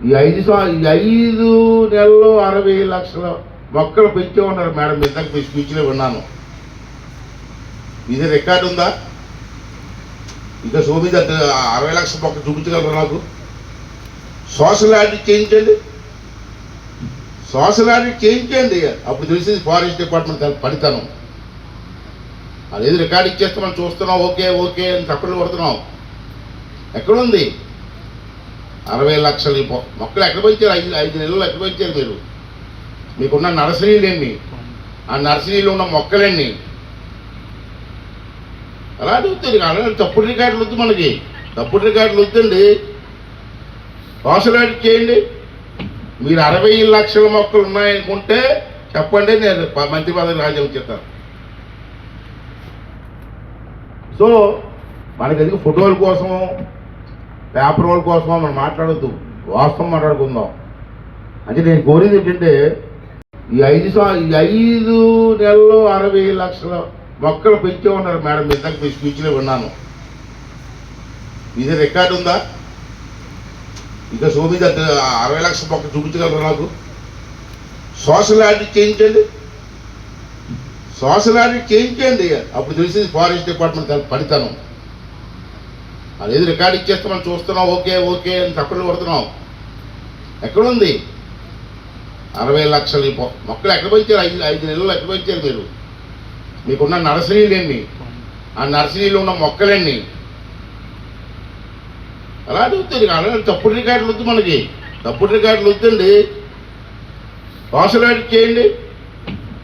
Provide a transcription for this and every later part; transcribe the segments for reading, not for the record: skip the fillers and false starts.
ఈ 5 నెలల్లో 60 లక్షల మొక్కలు పెంచే ఉన్నారు మేడం. ఇంతకు మీ స్పీచ్లో విన్నాను. ఇది రికార్డు ఉందా? ఇక సోమీద 60 లక్షల మొక్కలు చూపించగలరు నాకు? సోషల్ ఆడిట్ చేయించండి, సోషల్ ఆడిట్ చేయించండి. అప్పుడు తెలిసింది ఫారెస్ట్ డిపార్ట్మెంట్ పనితనం. అదేది రికార్డు ఇచ్చేస్తే మనం చూస్తున్నాం, ఓకే ఓకే అని తప్పులు కొడుతున్నాం. ఎక్కడుంది 60 లక్షల మొక్కలు? ఎక్కడ పెంచారు? 5 నెలలు ఎక్కడ పెంచారు మీరు? మీకున్న నర్సరీలు ఎన్ని? ఆ నర్సరీలో ఉన్న మొక్కలన్నీ అలా అడుగుతుంది. అలా తప్పుడు రికార్డులు వద్దు మనకి, తప్పుడు రికార్డులు వద్దండి. సోషల్ ఆడిట్ చేయండి. మీరు 60 లక్షల మొక్కలు ఉన్నాయనుకుంటే చెప్పండి, నేను మంత్రి పదవి రాజీనామా చేస్తాను. సో మనకి ఎందుకు ఫోటోల కోసం, పేపర్ వాళ్ళ కోసం మనం మాట్లాడద్దు, వాస్తవం మాట్లాడుకుందాం. అంటే నేను కోరేది ఏంటంటే ఈ 5 నెలల్లో 60 లక్షల మొక్కలు పెంచే ఉన్నారు మేడం. ఇంతకు మీ స్పీచ్లో విన్నాను. ఇది రికార్డు ఉందా? ఇక సోమీద 60 లక్షల మొక్కలు చూపించగలరు నాకు? సోషల్ ఆడిట్ చేయించండి, సోషల్ ఆడిట్ చేయించండి. అప్పుడు తెలిసింది ఫారెస్ట్ డిపార్ట్మెంట్ పనితనం. అదేది రికార్డు ఇచ్చేస్తే మనం చూస్తున్నాం, ఓకే ఓకే అని తప్పులు కొడుతున్నాం. ఎక్కడుంది 60 లక్షల మొక్కలు? ఎక్కడ పెంచారు? 5 నెలలు ఎక్కడ పెంచారు మీరు? మీకున్న నర్సరీలు ఎన్ని? ఆ నర్సరీలో ఉన్న మొక్కలన్నీ అలా అడుగుతుంది. అలా తప్పుడు రికార్డులు వద్దు మనకి, తప్పుడు రికార్డులు వద్దండి. సోషల్ ఆడిట్ చేయండి.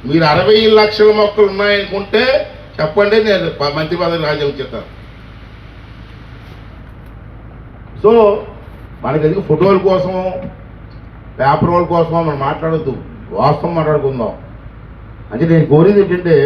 మీరు 60 లక్షల మొక్కలు ఉన్నాయనుకుంటే చెప్పండి, నేను మంత్రి పదవి రాజీనామా చేస్తాను. సో మనకి ఎందుకు ఫోటోల కోసం, పేపర్ వాళ్ళ కోసం మనం మాట్లాడద్దు, వాస్తవం మాట్లాడుకుందాం. అంటే నేను కోరేది ఏంటంటే